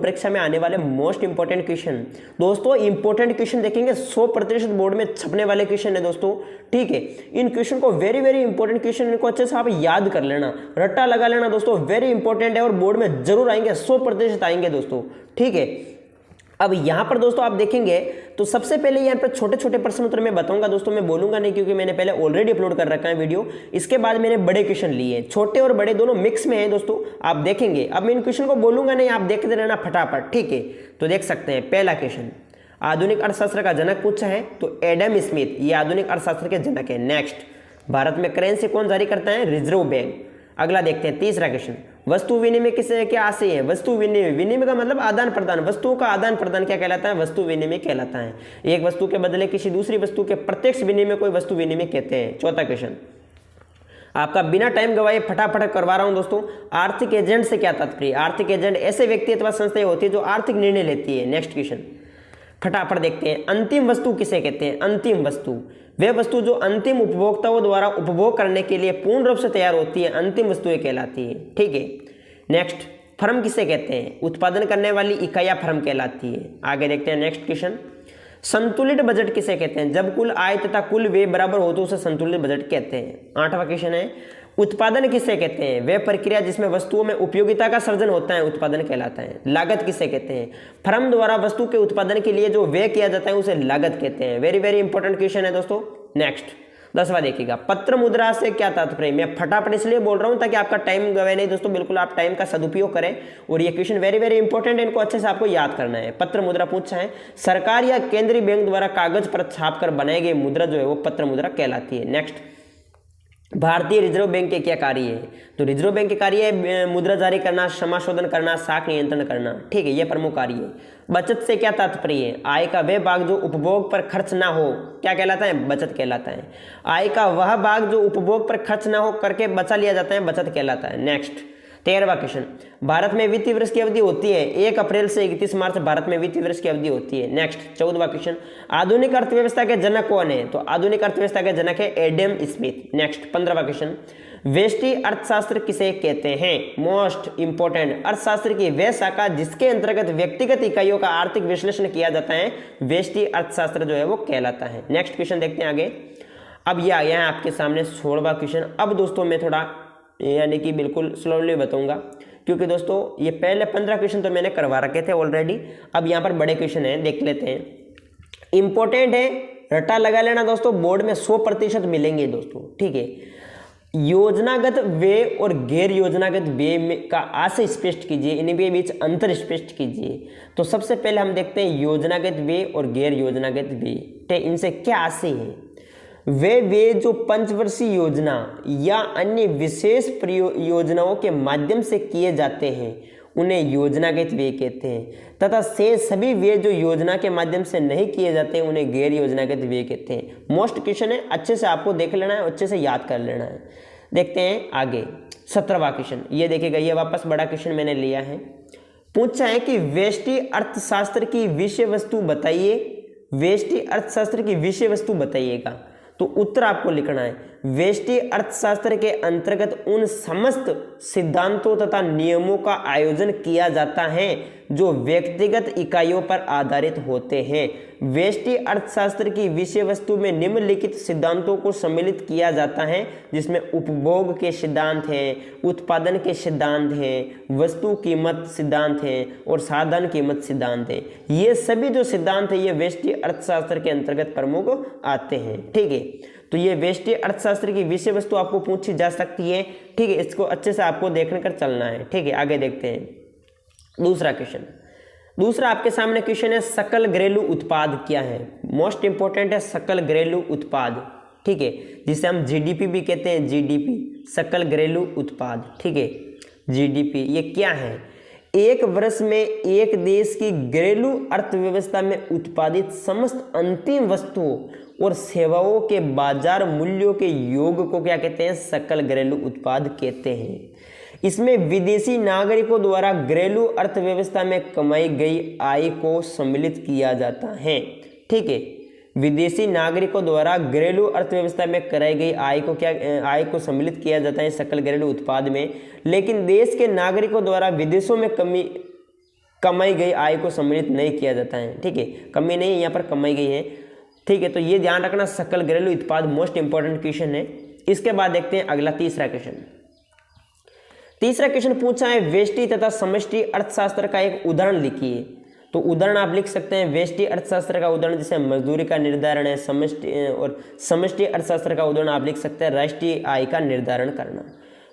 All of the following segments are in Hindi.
परीक्षा में आने वाले मोस्ट इंपॉर्टेंट क्वेश्चन दोस्तों, इंपॉर्टेंट क्वेश्चन देखेंगे 100% बोर्ड में छपने वाले क्वेश्चन है दोस्तों। ठीक है, इन क्वेश्चन को वेरी वेरी इंपॉर्टेंट क्वेश्चन, इनको अच्छे से आप याद कर लेना, रट्टा लगा लेना दोस्तों, वेरी इंपॉर्टेंट है और बोर्ड में जरूर आएंगे, 100% आएंगे दोस्तों। ठीक है, अब यहाँ पर दोस्तों आप देखेंगे तो सबसे पहले यहाँ पर छोटे छोटे प्रश्न उत्तर मैं बताऊंगा दोस्तों, मैं बोलूंगा नहीं क्योंकि मैंने पहले ऑलरेडी अपलोड कर रखा है वीडियो। इसके बाद मैंने बड़े क्वेश्चन लिए, छोटे और बड़े दोनों मिक्स में है दोस्तों, आप देखेंगे। अब मैं इन क्वेश्चन को बोलूंगा नहीं, आप देखते रहना फटाफट। ठीक है, तो देख सकते हैं पहला क्वेश्चन, आधुनिक अर्थशास्त्र का जनक पूछा है तो एडम स्मिथ, ये आधुनिक अर्थशास्त्र के जनक है। नेक्स्ट, भारत में करेंसी कौन जारी करता है? Reserve bank. अगला देखते हैं तीसरा क्वेश्चन, वस्तु विनिमय किसे क्या आशय है? वस्तु विनिमय, विनिमय का मतलब आदान प्रदान, वस्तुओं का आदान प्रदान क्या कहलाता है? वस्तु विनिमय कहलाता है। एक वस्तु के बदले किसी दूसरी वस्तु के प्रत्यक्ष विनिमय को वस्तु विनिमय कहते हैं। चौथा क्वेश्चन, आपका बिना टाइम गवाए फटाफट करवा रहा हूं दोस्तों, आर्थिक एजेंट से क्या तात्पर्य? आर्थिक एजेंट ऐसे व्यक्ति अथवा संस्थाएं होती है जो आर्थिक निर्णय लेती है। नेक्स्ट क्वेश्चन फटाफट देखते हैं, अंतिम वस्तु किसे कहते हैं? अंतिम वस्तु वह वस्तु जो अंतिम उपभोक्ताओं द्वारा उपभोग करने के लिए पूर्ण रूप से तैयार होती है, अंतिम वस्तुएं कहलाती है। ठीक है, नेक्स्ट, फर्म किसे कहते हैं? उत्पादन करने वाली इकाइयां फर्म कहलाती है। आगे देखते हैं नेक्स्ट क्वेश्चन, संतुलित बजट किसे कहते हैं? जब कुल आय तथा कुल व्यय बराबर हो तो उसे संतुलित बजट कहते हैं। आठवां क्वेश्चन है, उत्पादन किसे कहते हैं? वह प्रक्रिया जिसमें वस्तुओं में उपयोगिता का सर्जन होता है, उत्पादन कहलाता है। लागत किसे कहते हैं? फर्म द्वारा वस्तु के उत्पादन के लिए जो व्यय किया जाता है उसे लागत कहते हैं। वेरी वेरी इंपॉर्टेंट क्वेश्चन है दोस्तों। नेक्स्ट 10वां देखिएगा, पत्र मुद्रा से क्या तात्पर्य? मैं फटाफट इसलिए बोल रहा हूं ताकि आपका टाइम गवे नहीं दोस्तों, बिल्कुल आप टाइम का सदुपयोग करें। और ये क्वेश्चन वेरी वेरी इंपॉर्टेंट है, इनको अच्छे से आपको याद करना है। पत्र मुद्रा पूछा है, सरकार या केंद्रीय बैंक द्वारा कागज पर छाप कर बनाई गई मुद्रा जो है वो पत्र मुद्रा कहलाती है। नेक्स्ट, भारतीय रिजर्व बैंक के क्या कार्य है? तो रिजर्व बैंक के कार्य है मुद्रा जारी करना, समाशोधन करना, साख नियंत्रण करना। ठीक है, ये प्रमुख कार्य है। बचत से क्या तात्पर्य है? आय का वह भाग जो उपभोग पर खर्च ना हो क्या कहलाता है? बचत कहलाता है। आय का वह भाग जो उपभोग पर खर्च ना हो करके बचा लिया जाता है, बचत कहलाता है। नेक्स्ट 13वां क्वेश्चन, भारत में वित्तीय वर्ष की अवधि होती है 1 अप्रैल से 31 मार्च, भारत में वित्तीय वर्ष की अवधि होती है। नेक्स्ट 14वां क्वेश्चन, आधुनिक अर्थव्यवस्था के जनक कौन है? तो आधुनिक अर्थव्यवस्था के जनक है एडम स्मिथ। नेक्स्ट 15वां क्वेश्चन, व्यष्टि अर्थशास्त्र किसे कहते हैं? मोस्ट इंपोर्टेंट, अर्थशास्त्र की वह शाखा जिसके अंतर्गत व्यक्तिगत इकाइयों का आर्थिक विश्लेषण किया जाता है, व्यष्टि अर्थशास्त्र जो है वो कहलाता है। नेक्स्ट क्वेश्चन देखते हैं आगे। अब ये आ गया है आपके सामने 16वां क्वेश्चन। अब दोस्तों मैं थोड़ा यानी कि बिल्कुल स्लोली बताऊंगा क्योंकि दोस्तों ये पहले 15 क्वेश्चन तो मैंने करवा रखे थे ऑलरेडी। अब यहाँ पर बड़े क्वेश्चन हैं, देख लेते हैं। इंपॉर्टेंट है, रट्टा लगा लेना दोस्तों, बोर्ड में 100% मिलेंगे दोस्तों। ठीक है, योजनागत व्यय और गैर योजनागत व्यय का आशय स्पष्ट कीजिए, इनके बीच अंतर स्पष्ट कीजिए। तो सबसे पहले हम देखते हैं योजनागत व्यय और गैर योजनागत व्यय, ठीक, इनसे क्या आशय है? वे जो पंचवर्षीय योजना या अन्य विशेष योजनाओं के माध्यम से किए जाते हैं उन्हें योजनागत व्यय कहते हैं, तथा से सभी व्यय जो योजना के माध्यम से नहीं किए जाते हैं उन्हें गैर योजनागत व्यय कहते हैं। मोस्ट क्वेश्चन है, अच्छे से आपको देख लेना है, अच्छे से याद कर लेना है। देखते हैं आगे 17वां क्वेश्चन, ये देखिएगा, ये वापस बड़ा क्वेश्चन मैंने लिया है। पूछा है कि व्यष्टि अर्थशास्त्र की विषय वस्तु बताइए, व्यष्टि अर्थशास्त्र की विषय वस्तु बताइएगा। तो उत्तर आपको लिखना है, व्यष्टि अर्थशास्त्र के अंतर्गत उन समस्त सिद्धांतों तथा नियमों का आयोजन किया जाता है जो व्यक्तिगत इकाइयों पर आधारित होते हैं। व्यष्टि अर्थशास्त्र की विषय वस्तु में निम्नलिखित सिद्धांतों को सम्मिलित किया जाता है, जिसमें उपभोग के सिद्धांत हैं, उत्पादन के सिद्धांत हैं, वस्तु कीमत सिद्धांत हैं और साधन कीमत सिद्धांत हैं। ये सभी जो सिद्धांत हैं ये व्यष्टि अर्थशास्त्र के अंतर्गत प्रमुख आते हैं। ठीक है, तो ये व्यष्टि अर्थशास्त्र की विषय वस्तु आपको पूछी जा सकती है। ठीक है, इसको अच्छे से आपको देखने कर चलना है। ठीक है, आगे देखते हैं दूसरा क्वेश्चन। दूसरा आपके सामने क्वेश्चन है, सकल घरेलू उत्पाद क्या है? मोस्ट इंपॉर्टेंट है सकल घरेलू उत्पाद। ठीक है, जिसे हम जीडीपी भी कहते हैं, जीडीपी सकल घरेलू उत्पाद। ठीक है, जीडीपी ये क्या है? एक वर्ष में एक देश की घरेलू अर्थव्यवस्था में उत्पादित समस्त अंतिम वस्तुओं और सेवाओं के बाजार मूल्यों के योग को क्या कहते हैं? सकल घरेलू उत्पाद कहते हैं। इसमें विदेशी नागरिकों द्वारा घरेलू अर्थव्यवस्था में कमाई गई आय को सम्मिलित किया जाता है। ठीक है, विदेशी नागरिकों द्वारा घरेलू अर्थव्यवस्था में कराई गई आय को सम्मिलित किया जाता है सकल घरेलू उत्पाद में। लेकिन देश के नागरिकों द्वारा विदेशों में कमाई गई आय को सम्मिलित नहीं किया जाता है, ठीक है, कमी नहीं यहाँ पर कमाई गई है, ठीक है। तो ये ध्यान रखना, सकल घरेलू उत्पाद मोस्ट इंपॉर्टेंट क्वेश्चन है। इसके बाद देखते हैं अगला तीसरा क्वेश्चन। तीसरा क्वेश्चन पूछा है व्यष्टि तथा समष्टि अर्थशास्त्र का एक उदाहरण लिखिए। तो उदाहरण आप लिख सकते हैं व्यष्टि अर्थशास्त्र का उदाहरण जैसे मजदूरी का निर्धारण है, समष्टि अर्थशास्त्र का उदाहरण आप लिख सकते हैं राष्ट्रीय आय का निर्धारण करना।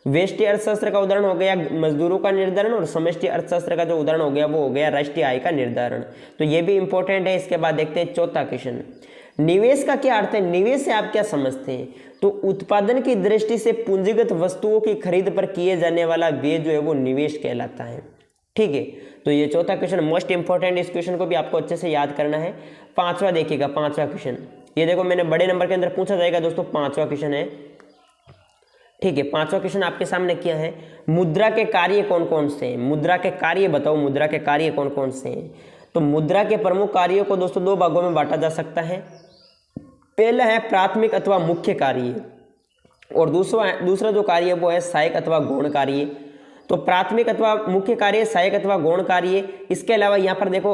व्यष्टि अर्थशास्त्र का उदाहरण हो गया मजदूरों का निर्धारण, और समष्टि अर्थशास्त्र का जो उदाहरण हो गया वो हो गया राष्ट्रीय आय का निर्धारण। तो ये भी इंपॉर्टेंट है। इसके बाद देखते हैं चौथा क्वेश्चन, निवेश का क्या अर्थ है, निवेश से आप क्या समझते हैं। तो उत्पादन की दृष्टि से पूंजीगत वस्तुओं की खरीद पर किए जाने वाला व्यय जो है वो निवेश कहलाता है, ठीक है। तो ये चौथा क्वेश्चन मोस्ट इंपॉर्टेंट, इस क्वेश्चन को भी आपको अच्छे से याद करना है। पांचवा देखिएगा, पांचवा क्वेश्चन, ये देखो मैंने बड़े नंबर के अंदर पूछा जाएगा दोस्तों, पांचवा क्वेश्चन है, ठीक है। पांचवा क्वेश्चन आपके सामने क्या है, मुद्रा के कार्य कौन कौन से हैं, मुद्रा के कार्य बताओ, मुद्रा के कार्य कौन कौन से हैं। तो मुद्रा के प्रमुख कार्यों को दोस्तों दो भागों में बांटा जा सकता है। पहला है प्राथमिक अथवा मुख्य कार्य, और दूसरा जो कार्य है वो है सहायक अथवा गौण कार्य। तो प्राथमिक अथवा मुख्य कार्य, सहायक अथवा गौण कार्य। इसके अलावा यहाँ पर देखो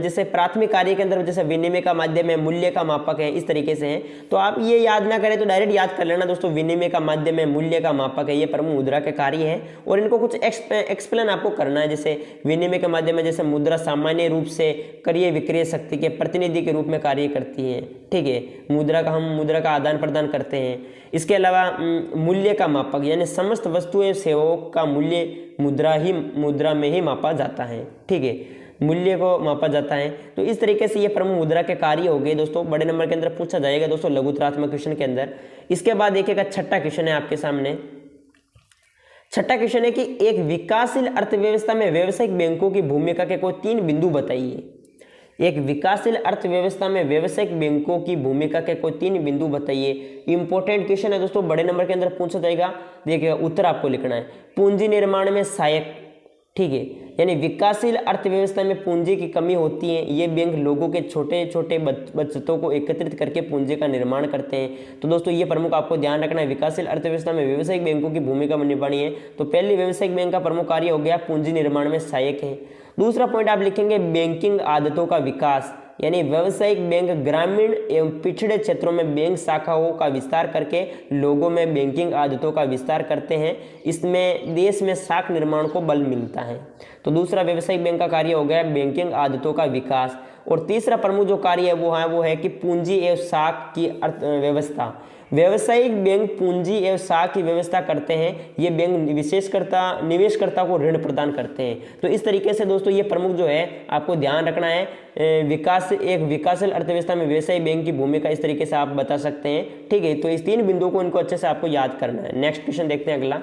जैसे प्राथमिक कार्य के अंदर जैसे विनिमय का माध्यम है, मूल्य का मापक है, इस तरीके से है। तो आप ये याद ना करें तो डायरेक्ट याद कर लेना दोस्तों, विनिमय का माध्यम है, मूल्य का मापक है, ये प्रमुख मुद्रा के कार्य है। और इनको कुछ एक्सप्लेन आपको करना है। जैसे विनिमय के माध्यम में जैसे मुद्रा सामान्य रूप से क्रय विक्रय शक्ति के प्रतिनिधि के रूप में कार्य करती है, ठीक है। हम मुद्रा का आदान प्रदान करते हैं। इसके अलावा मूल्य का मापक यानी समस्त वस्तुएं सेवाओं का मूल्य मुद्रा में ही मापा जाता है, ठीक है, मूल्य को मापा जाता है। तो इस तरीके से ये प्रमुख मुद्रा के कार्य हो गए दोस्तों, बड़े नंबर के अंदर पूछा जाएगा दोस्तों लघुत्रात्मक क्वेश्चन के अंदर। इसके बाद देखिएगा छठा क्वेश्चन है आपके सामने। छठा क्वेश्चन है कि एक विकासशील अर्थव्यवस्था में व्यावसायिक बैंकों की भूमिका के कोई 3 बिंदु बताइए। एक विकासशील अर्थव्यवस्था में व्यावसायिक बैंकों की भूमिका के कोई 3 बिंदु बताइए। इंपॉर्टेंट क्वेश्चन है दोस्तों, बड़े नंबर के अंदर पूछा जाएगा। देखिएगा उत्तर आपको लिखना है, पूंजी निर्माण में सहायक, ठीक है, यानी विकासशील अर्थव्यवस्था में पूंजी की कमी होती है। ये बैंक लोगों के छोटे छोटे बचतों को एकत्रित करके पूंजी का निर्माण करते हैं। तो दोस्तों ये प्रमुख आपको ध्यान रखना है, विकासशील अर्थव्यवस्था में व्यावसायिक बैंकों की भूमिका निभानी है। तो पहले व्यावसायिक बैंक का प्रमुख कार्य हो गया पूंजी निर्माण में सहायक है। दूसरा पॉइंट आप लिखेंगे बैंकिंग आदतों का विकास, यानी व्यावसायिक बैंक ग्रामीण एवं पिछड़े क्षेत्रों में बैंक शाखाओं का विस्तार करके लोगों में बैंकिंग आदतों का विस्तार करते हैं। इसमें देश में शाखा निर्माण को बल मिलता है। तो दूसरा व्यावसायिक बैंक का कार्य हो गया बैंकिंग आदतों का विकास। और तीसरा प्रमुख जो कार्य है वो है कि पूंजी एवं शाखा की अर्थव्यवस्था। व्यावसायिक बैंक पूंजी एवं शाखा की व्यवस्था करते हैं। ये बैंक निवेशकर्ता को ऋण प्रदान करते हैं। तो इस तरीके से दोस्तों ये प्रमुख जो है आपको ध्यान रखना है। एक विकासशील अर्थव्यवस्था में व्यवसायिक बैंक की भूमिका इस तरीके से आप बता सकते हैं, ठीक है। तो इस 3 बिंदुओं को इनको अच्छे से आपको याद करना है। नेक्स्ट क्वेश्चन देखते हैं अगला,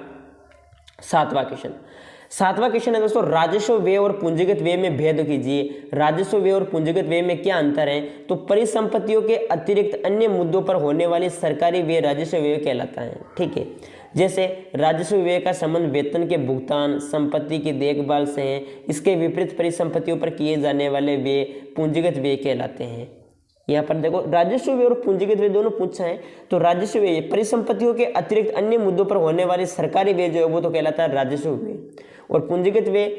सातवां क्वेश्चन है दोस्तों, राजस्व व्यय और पूंजीगत व्यय में भेद कीजिए। राजस्व व्यय और पूंजीगत व्यय में क्या अंतर है। तो परिसंपत्तियों के अतिरिक्त अन्य मुद्दों पर होने वाली सरकारी व्यय राजस्व व्यय कहलाता है, ठीक है। जैसे राजस्व व्यय का संबंध वेतन के भुगतान, संपत्ति की देखभाल से है। इसके विपरीत परिसंपत्तियों पर किए जाने वाले व्यय पूंजीगत व्यय कहलाते हैं। यहाँ पर देखो राजस्व व्यय और पूंजीगत व्यय दोनों पूछा है। तो राजस्व व्यय परिसंपत्तियों के अतिरिक्त अन्य मुद्दों पर होने वाली सरकारी व्यय जो है वो तो कहलाता है राजस्व व्यय। और पूंजीगत व्यय,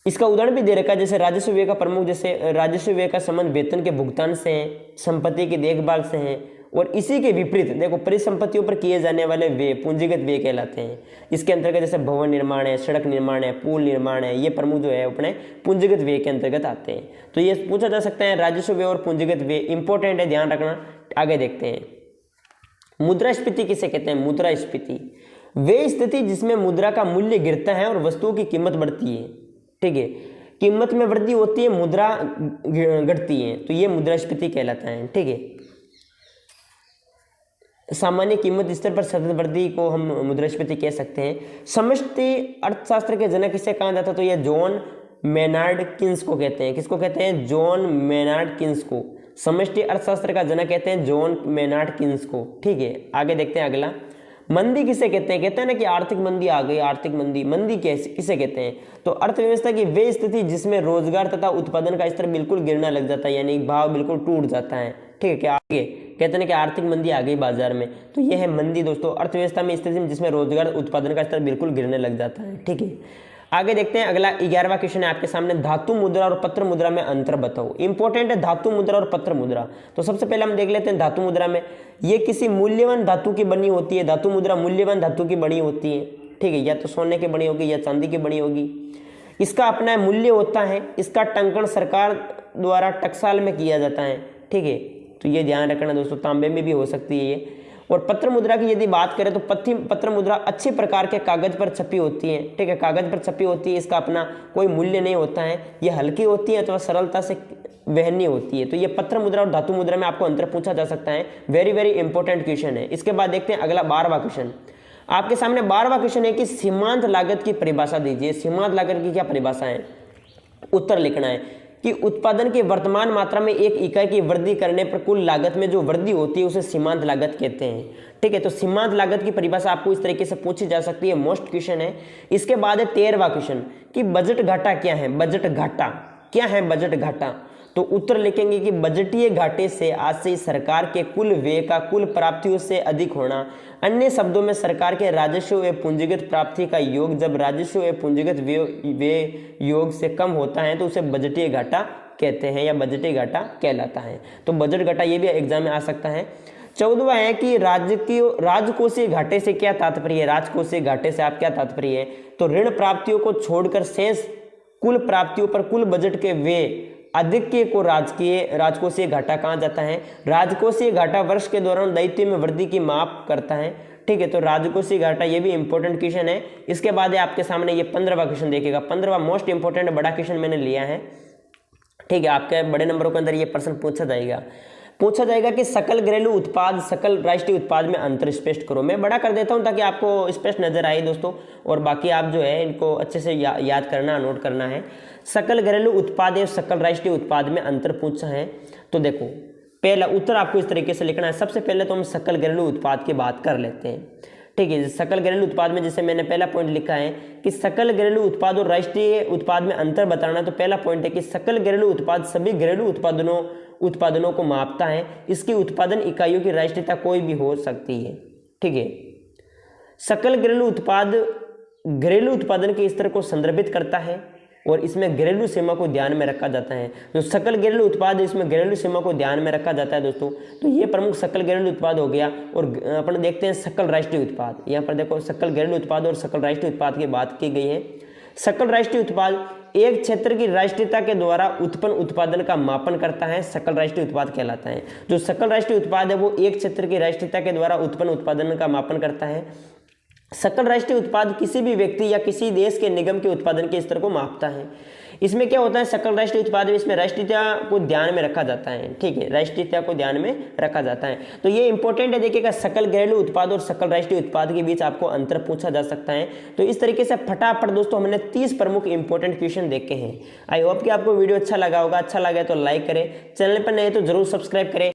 इसका उदाहरण भी दे रखा है। जैसे राजस्व व्यय का प्रमुख, जैसे राजस्व व्यय का संबंध वेतन के भुगतान से है, संपत्ति की देखभाल से है। और इसी के विपरीत देखो परिसंपत्तियों पर किए जाने वाले व्यय पूंजीगत व्यय कहलाते हैं। इसके अंतर्गत जैसे भवन निर्माण है, सड़क निर्माण है, पुल निर्माण है, ये प्रमुख जो है अपने पूंजीगत व्यय के अंतर्गत आते हैं। तो ये पूछा जा सकता है राजस्व व्यय और पूंजीगत व्यय, इंपॉर्टेंट है, ध्यान रखना। आगे देखते हैं, मुद्रास्फीति किसे कहते हैं। मुद्रास्फीति वे स्थिति जिसमें मुद्रा का मूल्य गिरता है और वस्तुओं की कीमत बढ़ती है, ठीक है। कीमत में वृद्धि होती है, मुद्रा घटती है, तो ये मुद्रास्फीति कहलाता है, ठीक है। सामान्य कीमत स्तर पर सतत वृद्धि को हम मुद्रास्फीति कह सकते हैं। समष्टि अर्थशास्त्र के जनक किसे कहा जाता है। तो यह जॉन मेनार्ड किन्स को कहते हैं। किसको कहते हैं। जॉन मेनार्ड किन्स को समष्टि अर्थशास्त्र का जनक कहते हैं, जॉन मेनार्ड किन्स को, ठीक है। आगे देखते हैं अगला, मंदी किसे कहते हैं। कहते हैं ना कि आर्थिक मंदी आ गई, आर्थिक मंदी। मंदी किसे कहते हैं। तो अर्थव्यवस्था की वे स्थिति जिसमें रोजगार तथा उत्पादन का स्तर बिल्कुल गिरना लग जाता है, यानी भाव बिल्कुल टूट जाता है, ठीक है। क्या आगे कहते हैं कि आर्थिक मंदी आ गई बाजार में, तो यह है मंदी दोस्तों। अर्थव्यवस्था में स्थिति जिसमें रोजगार उत्पादन का स्तर बिल्कुल गिरने लग जाता है, ठीक है। आगे देखते हैं अगला 11वां क्वेश्चन है आपके सामने, धातु मुद्रा और पत्र मुद्रा में अंतर बताओ। इंपॉर्टेंट है धातु मुद्रा और पत्र मुद्रा। तो सबसे पहले हम देख लेते हैं धातु मुद्रा में, ये किसी मूल्यवान धातु की बनी होती है। धातु मुद्रा मूल्यवान धातु की बनी होती है, ठीक है, या तो सोने की बनी होगी या चांदी की बनी होगी। इसका अपना मूल्य होता है, इसका टंकण सरकार द्वारा टकसाल में किया जाता है, ठीक है, तो ये ध्यान रखना दोस्तों, तांबे में भी हो सकती है ये। और पत्र मुद्रा की यदि बात करें तो पत्र मुद्रा अच्छे प्रकार के कागज पर छपी होती है, ठीक है, कागज पर छपी होती है, इसका अपना कोई मूल्य नहीं होता है, ये हल्की होती है अथवा सरलता से वहनीय होती है। तो ये पत्र मुद्रा और धातु मुद्रा में आपको अंतर पूछा जा सकता है, वेरी वेरी इंपॉर्टेंट क्वेश्चन है। इसके बाद देखते हैं अगला 12वां क्वेश्चन आपके सामने। 12वां क्वेश्चन है कि सीमांत लागत की परिभाषा दीजिए। सीमांत लागत की क्या परिभाषा है, उत्तर लिखना है कि उत्पादन की वर्तमान मात्रा में एक इकाई की वृद्धि करने पर कुल लागत में जो वृद्धि होती है उसे सीमांत लागत कहते हैं, ठीक है। तो सीमांत लागत की परिभाषा आपको इस तरीके से पूछी जा सकती है, मोस्ट क्वेश्चन है। इसके बाद है 13वां क्वेश्चन कि बजट घाटा क्या है। बजट घाटा क्या है, बजट घाटा। तो उत्तर लिखेंगे कि बजटीय घाटे से आशय सरकार के कुल व्यय का कुल प्राप्तियों से अधिक होना। अन्य शब्दों में सरकार के राजस्व व पूंजीगत प्राप्ति का योग जब राजस्व व पूंजीगत व्यय योग से कम होता है तो उसे बजटीय घाटा कहते हैं या बजटीय घाटा कहलाता है। तो बजट घाटा ये भी एग्जाम में आ सकता है। 14वां है कि राजकोषीय घाटे से क्या तात्पर्य है। राजकोषीय घाटे से आप क्या तात्पर्य है, तो ऋण प्राप्तियों को छोड़कर शेष कुल प्राप्तियों पर कुल बजट के व्यय अधिक को राजकोषीय घाटा कहा जाता है। राजकोषीय घाटा वर्ष के दौरान दायित्व में वृद्धि की माप करता है, ठीक है। तो राजकोषीय घाटा ये भी इंपॉर्टेंट क्वेश्चन है। इसके बाद है आपके सामने ये 15वां क्वेश्चन देखिएगा। 15वां मोस्ट इंपॉर्टेंट बड़ा क्वेश्चन मैंने लिया है, ठीक है। आपके बड़े नंबरों के अंदर ये प्रश्न पूछा जाएगा कि सकल घरेलू उत्पाद सकल राष्ट्रीय उत्पाद में अंतर स्पष्ट करो। मैं बड़ा कर देता हूं ताकि आपको स्पष्ट नजर आए दोस्तों, और बाकी आप जो है इनको अच्छे से याद करना, नोट करना है। सकल घरेलू उत्पाद और सकल राष्ट्रीय उत्पाद में अंतर पूछा है। तो देखो पहला उत्तर आपको इस तरीके से लिखना है। सबसे पहले तो हम सकल घरेलू उत्पाद की बात कर लेते हैं, ठीक है। सकल घरेलू उत्पाद में जैसे मैंने पहला पॉइंट लिखा है कि सकल घरेलू उत्पाद और राष्ट्रीय उत्पाद में अंतर बताना। तो पहला पॉइंट है कि सकल घरेलू उत्पाद सभी घरेलू उत्पादनों को मापता है। इसकी उत्पादन इकाइयों की राष्ट्रीयता कोई भी हो सकती है, ठीक है। सकल घरेलू उत्पाद घरेलू उत्पादन के स्तर को संदर्भित करता है और इसमें घरेलू सीमा को ध्यान में रखा जाता है। जो सकल घरेलू उत्पाद है इसमें घरेलू सीमा को ध्यान में रखा जाता है दोस्तों। तो ये प्रमुख सकल घरेलू उत्पाद हो गया। और अपन देखते हैं सकल राष्ट्रीय उत्पाद। यहाँ पर देखो सकल घरेलू उत्पाद और सकल राष्ट्रीय उत्पाद की बात की गई है। सकल राष्ट्रीय उत्पाद एक क्षेत्र की राष्ट्रीयता के द्वारा उत्पन्न उत्पादन का मापन करता है, सकल राष्ट्रीय उत्पाद कहलाता है। जो सकल राष्ट्रीय उत्पाद है वो एक क्षेत्र की राष्ट्रीयता के द्वारा उत्पन्न उत्पादन का मापन करता है। सकल राष्ट्रीय उत्पाद किसी भी व्यक्ति या किसी देश के निगम के उत्पादन के स्तर को मापता है। इसमें क्या होता है, सकल राष्ट्रीय उत्पाद में इसमें राष्ट्रीयता को ध्यान में रखा जाता है, ठीक है, राष्ट्रीयता को ध्यान में रखा जाता है। तो ये इंपॉर्टेंट है, देखिएगा सकल घरेलू उत्पाद और सकल राष्ट्रीय उत्पाद के बीच आपको अंतर पूछा जा सकता है। तो इस तरीके से फटाफट दोस्तों हमने 30 प्रमुख इंपॉर्टेंट क्वेश्चन देखे हैं। आई होप कि आपको वीडियो अच्छा लगा होगा। अच्छा लगा तो लाइक करें, चैनल पर नए तो जरूर सब्सक्राइब करें।